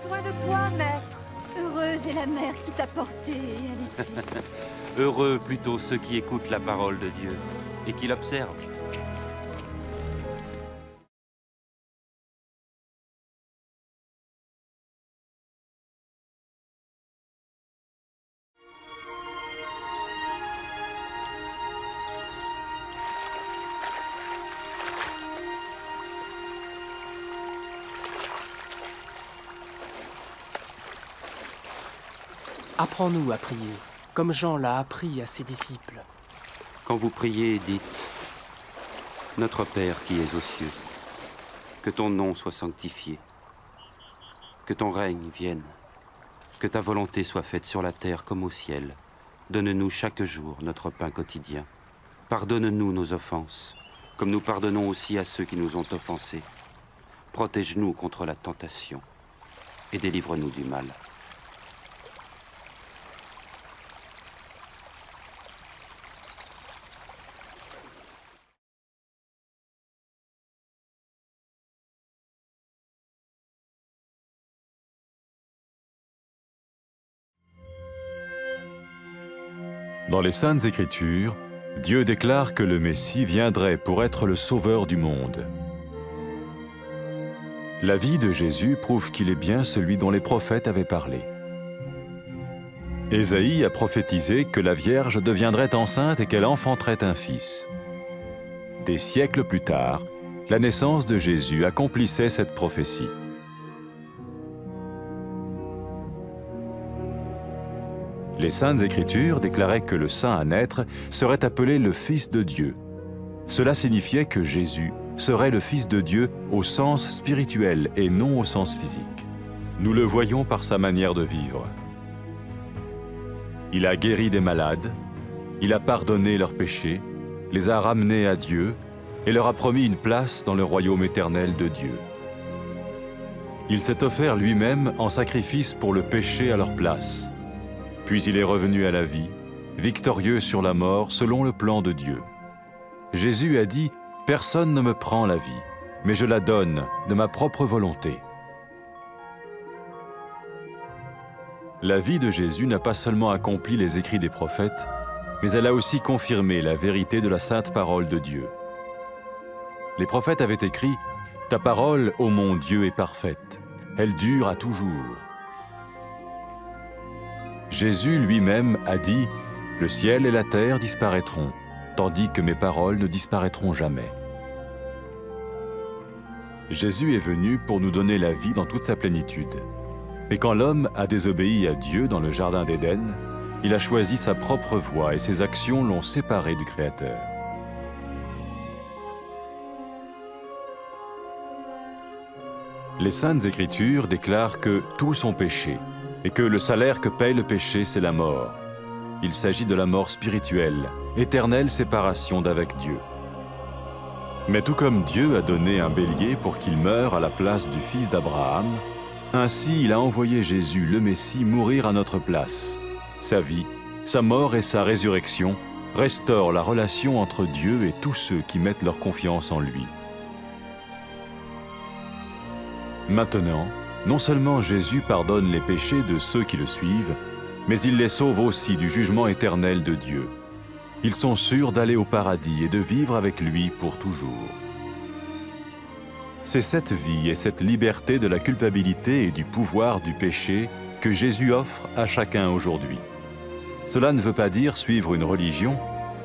besoin de toi, maître. Heureuse est la mère qui t'a porté et allaitée. Heureux plutôt ceux qui écoutent la parole de Dieu et qui l'observent. Apprends-nous à prier, comme Jean l'a appris à ses disciples. Quand vous priez, dites « Notre Père qui es aux cieux, que ton nom soit sanctifié, que ton règne vienne, que ta volonté soit faite sur la terre comme au ciel. Donne-nous chaque jour notre pain quotidien. Pardonne-nous nos offenses, comme nous pardonnons aussi à ceux qui nous ont offensés. Protège-nous contre la tentation et délivre-nous du mal. » Dans les Saintes Écritures, Dieu déclare que le Messie viendrait pour être le sauveur du monde. La vie de Jésus prouve qu'il est bien celui dont les prophètes avaient parlé. Ésaïe a prophétisé que la Vierge deviendrait enceinte et qu'elle enfanterait un fils. Des siècles plus tard, la naissance de Jésus accomplissait cette prophétie. Les Saintes Écritures déclaraient que le saint à naître serait appelé le Fils de Dieu. Cela signifiait que Jésus serait le Fils de Dieu au sens spirituel et non au sens physique. Nous le voyons par sa manière de vivre. Il a guéri des malades, il a pardonné leurs péchés, les a ramenés à Dieu et leur a promis une place dans le royaume éternel de Dieu. Il s'est offert lui-même en sacrifice pour le péché à leur place. Puis il est revenu à la vie, victorieux sur la mort selon le plan de Dieu. Jésus a dit « Personne ne me prend la vie, mais je la donne de ma propre volonté. » La vie de Jésus n'a pas seulement accompli les écrits des prophètes, mais elle a aussi confirmé la vérité de la sainte parole de Dieu. Les prophètes avaient écrit « Ta parole, ô mon Dieu, est parfaite, elle dure à toujours. » Jésus lui-même a dit « Le ciel et la terre disparaîtront, tandis que mes paroles ne disparaîtront jamais. » Jésus est venu pour nous donner la vie dans toute sa plénitude. Mais quand l'homme a désobéi à Dieu dans le jardin d'Éden, il a choisi sa propre voie et ses actions l'ont séparé du Créateur. Les Saintes Écritures déclarent que tous ont péché et que le salaire que paye le péché, c'est la mort. Il s'agit de la mort spirituelle, éternelle séparation d'avec Dieu. Mais tout comme Dieu a donné un bélier pour qu'il meure à la place du fils d'Abraham, ainsi il a envoyé Jésus, le Messie, mourir à notre place. Sa vie, sa mort et sa résurrection restaurent la relation entre Dieu et tous ceux qui mettent leur confiance en lui. Maintenant, non seulement Jésus pardonne les péchés de ceux qui le suivent, mais il les sauve aussi du jugement éternel de Dieu. Ils sont sûrs d'aller au paradis et de vivre avec lui pour toujours. C'est cette vie et cette liberté de la culpabilité et du pouvoir du péché que Jésus offre à chacun aujourd'hui. Cela ne veut pas dire suivre une religion,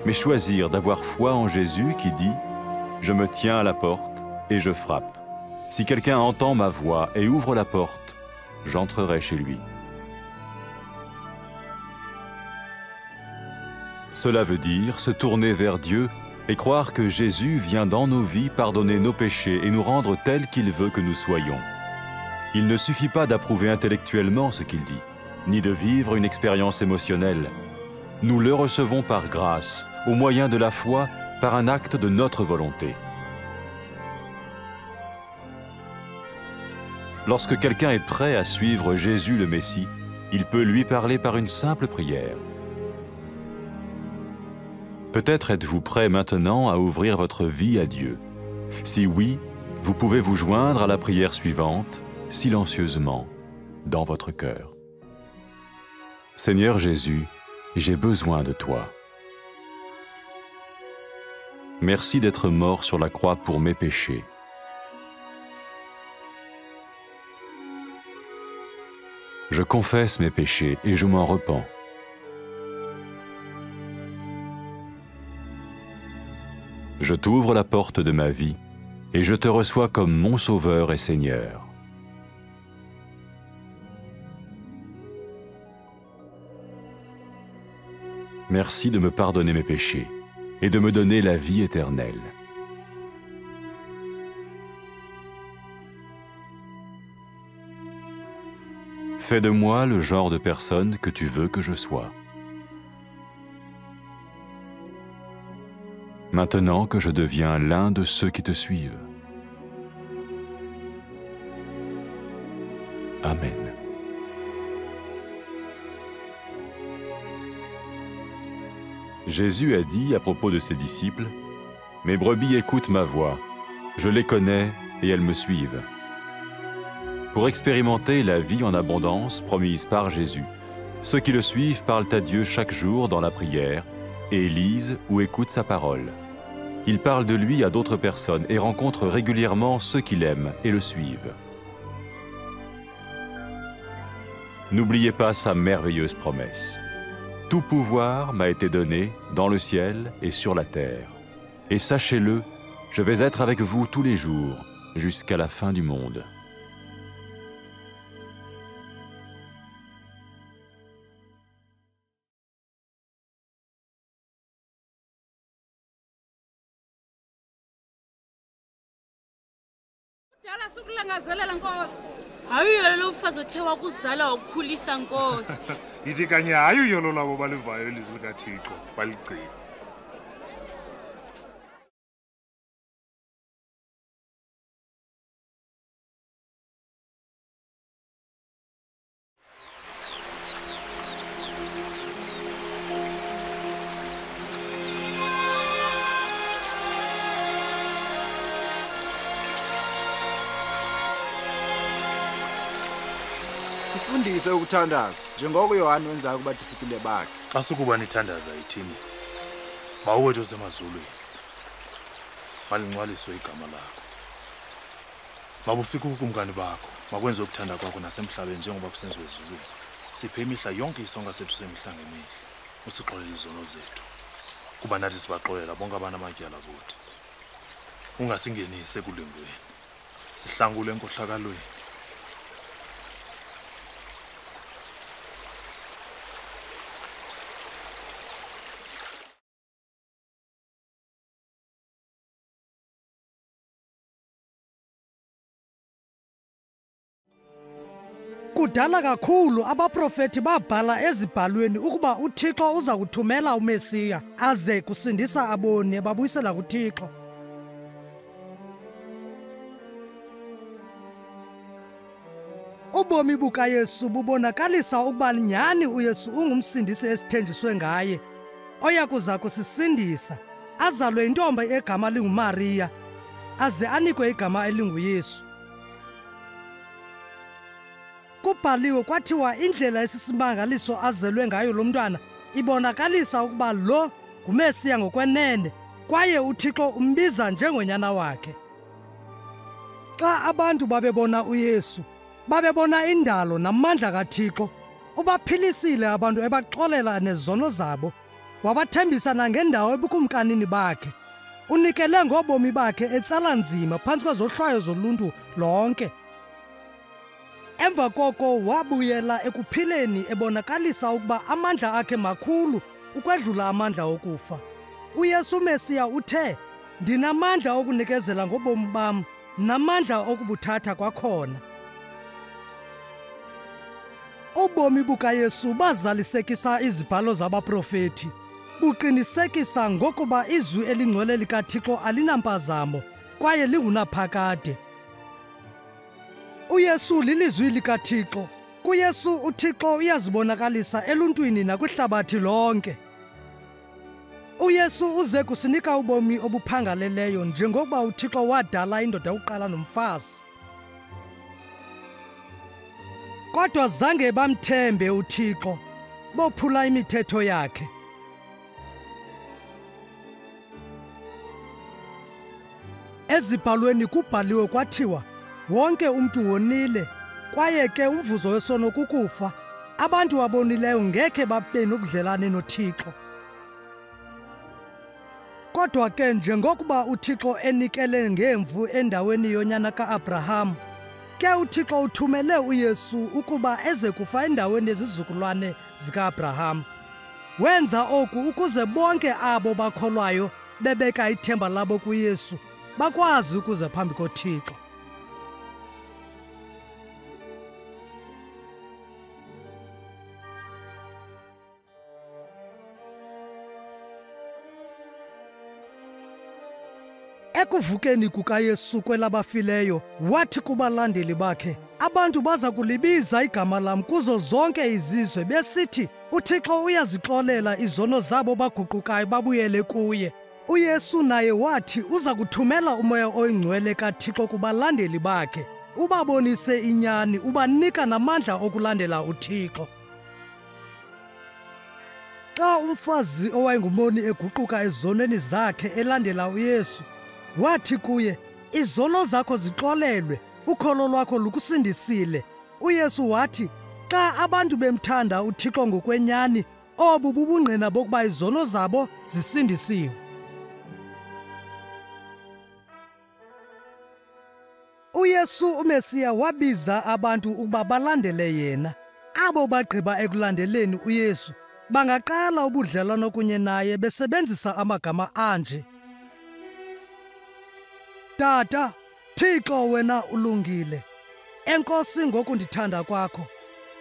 mais choisir d'avoir foi en Jésus qui dit « Je me tiens à la porte et je frappe. Si quelqu'un entend ma voix et ouvre la porte, j'entrerai chez lui. » Cela veut dire se tourner vers Dieu et croire que Jésus vient dans nos vies pardonner nos péchés et nous rendre tels qu'il veut que nous soyons. Il ne suffit pas d'approuver intellectuellement ce qu'il dit, ni de vivre une expérience émotionnelle. Nous le recevons par grâce, au moyen de la foi, par un acte de notre volonté. Lorsque quelqu'un est prêt à suivre Jésus le Messie, il peut lui parler par une simple prière. Peut-être êtes-vous prêt maintenant à ouvrir votre vie à Dieu. Si oui, vous pouvez vous joindre à la prière suivante, silencieusement. dans votre cœur. Seigneur Jésus, j'ai besoin de toi. Merci d'être mort sur la croix pour mes péchés. Je confesse mes péchés et je m'en repens. Je t'ouvre la porte de ma vie et je te reçois comme mon Sauveur et Seigneur. Merci de me pardonner mes péchés et de me donner la vie éternelle. Fais de moi le genre de personne que tu veux que je sois. Maintenant que je deviens l'un de ceux qui te suivent. Amen. Jésus a dit à propos de ses disciples, « Mes brebis écoutent ma voix, je les connais et elles me suivent. » Pour expérimenter la vie en abondance promise par Jésus, ceux qui le suivent parlent à Dieu chaque jour dans la prière et lisent ou écoutent sa parole. Ils parlent de lui à d'autres personnes et rencontrent régulièrement ceux qui l'aiment et le suivent. N'oubliez pas sa merveilleuse promesse. Tout pouvoir m'a été donné dans le ciel et sur la terre. Et sachez-le, je vais être avec vous tous les jours, jusqu'à la fin du monde. Dala sukulangazelela Nkosi. Hayi lo mfazi othe wakuzala ukukhulisa Nkosi. Yithi kanye hayi yolo labo balivayo ilizwi likaThixo baligcina. Sifundise ukuthandaza njengoko uYohane wenza kubadisipline bakhe. Xa sukuba nithandaza yithini? Mawuwethu osemazulwini. Malingcwaliswe igama lakho. Mabufike ukumkani bakho, makwenze ukuthanda kwakho nasemhlabeni njengoba kusenziwe ezulwini. Siphe imihla yonke isonka sethu semihla ngemihla. Usixolele izono zethu. Kuba nathi sibaxolela bonke abantu amatyala kuthi. Ungasingenise kulingweni. Sihlangule enkohlakalweni. Kudala kakhulu abaprofeti babhala ezibhalweni ukuba uThixo uza kuthumela uMesiya aze kusindisa aboni babuyisela kuThixo. Ubomi bukaYesu bubonakalisa ukuba nyhani uYesu ungumsindisi esithenjiswe ngaye oya kuza kusisindisa, azalwe intombi egama linguMariya aze anikwe igama elinguYesu. Kubhaliwe kwathiwa indlela esisimangaliso azelwe ngayo lo mntwana ibonakalisa ukuba lo nguMesiya ngokwenene kwaye uThixo umbiza njengonyana wakhe. Xa abantu babebona uYesu, babebona indalo namandla kaThixo. Ubaphilisile abantu ebaxolela nezono zabo, wabathembisa nangendawo ebukumkanini bakhe. Unikele ngobomi bakhe etsala nzima phantsi kwezohlwayo zoluntu lonke. Emva koko wabuyela ekuphileni ebonakalisa ukuba amandla akhe makhulu ukwedlula amandla okufa. UYesu Mesiya uthe, "Ndinamandla okunikezela ngobomi bam, namandla okubuthatha kwakhona." Ubomi bukaYesu bazalisekisa izibhalo zabaprofeti, buqinisekisa ngokuba izwi elingcwele likaThixo alinampazamo kwaye lingunaphakade. UYesu lilizwi likaThixo. KuYesu uThixo uyazibonakalisa eluntwini nakwihlabathi lonke. UYesu uze kusinika ubomi obuphangaleleyo njengokuba uThixo wadala indoda yokuqala nomfazi. kodwa zange bamthembe uThixo, bophula imithetho yakhe. Ezibhalweni kubhaliwe kwathiwa, wonke umntu wonile, kwaye ke umvuzo wesono kukufa. Abantu abonileyo ngekhe babe nobudlelane noThixo. Kodwa ke njengokuba uThixo enikele ngemvu endaweni yonyana kaAbraham, ke uThixo uthumele uYesu ukuba eze kufa endaweni yezizukulwane zikaAbraham. Wenza oku ukuze bonke abo bakholwayo bebeka ithemba labo kuYesu bakwazi ukuza phambi koThixo. Ekuvukeni kukaYesu kwelabafileyo, wathi kubalandeli bakhe, abantu baza kulibiza igama lam kuzo zonke izizwe besithi, uThixo uyazixolela izono zabo baguqukayo babuyele kuye. UYesu naye wathi uza kuthumela uMoya Oyingcwele kaThixo kubalandeli bakhe, ubabonise inyani, ubanika namandla okulandela uThixo. Xa umfazi owayengumoni eguquka ezonweni zakhe elandela uYesu, wathi kuye, izono zakho zixolelwe, ukholo lwakho lukusindisile. UYesu wathi, xa abantu bemthanda uThixo ngokwenyani, obu bubungqina bokuba izono zabo zisindisiwe. UYesu uMesiya wabiza abantu ukuba balandele yena. Abo bagqiba ekulandeleni uYesu bangaqala ubudlelwano kunye naye besebenzisa amagama anje: Tata, Thixo wena ulungile. Enkosi ngokundithanda kwakho.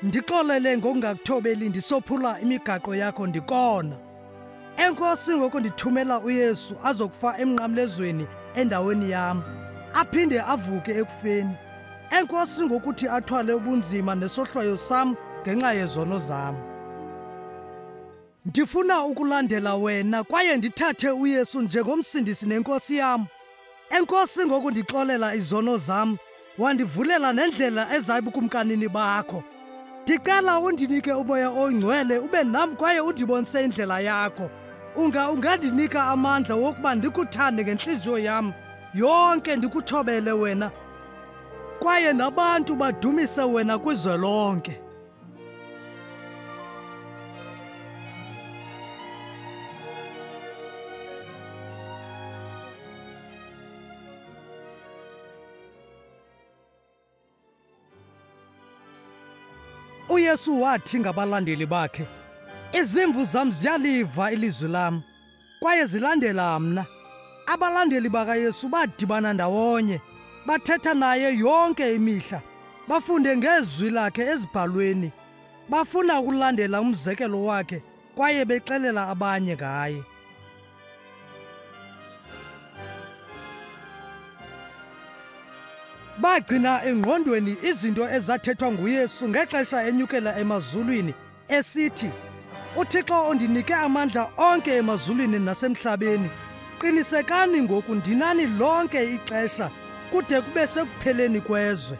Ndixolele ngokungakuthobeli ndisophula imigaqo yakho ndikona. Enkosi ngokundithumela uYesu azokufa emnqamlezweni endaweni yam, aphinde avuke ekufeni. Enkosi ngokuthi athwale ubunzima nesohlwayo sam ngenxa yezono zam. Ndifuna ukulandela wena kwaye ndithathe uYesu njengomsindisi nenkosi yam. Enkosi ngokundixolela izono zam, wandivulela nendlela ezayibukumkanini bakho. Ndicela undinike uMoya Oyingcwele ube nam kwaye undibonise indlela yakho. Ungandinika amandla wokuba ndikuthande ngentliziyo yam yonke, ndikuthobele wena, kwaye nabantu badumise wena kwizwe lonke. UYesu wathi ngabalandeli bakhe, izimvu zam ziyaliva ilizwi lam, kwaye zilandela mna. Abalandeli bakaYesu badibana ndawonye, bathetha naye yonke imihla, bafunde ngezwi lakhe ezibhalweni, bafuna ukulandela umzekelo wakhe, kwaye bexelela abanye ngaye. Bagcina engqondweni izinto ezathethwa nguYesu ngexesha enyukela emazulwini, esithi, uThixo undinike amandla onke emazulwini nasemhlabeni. Qinisekani ngoku ndinani lonke ixesha kude kube sekupheleni kwezwe.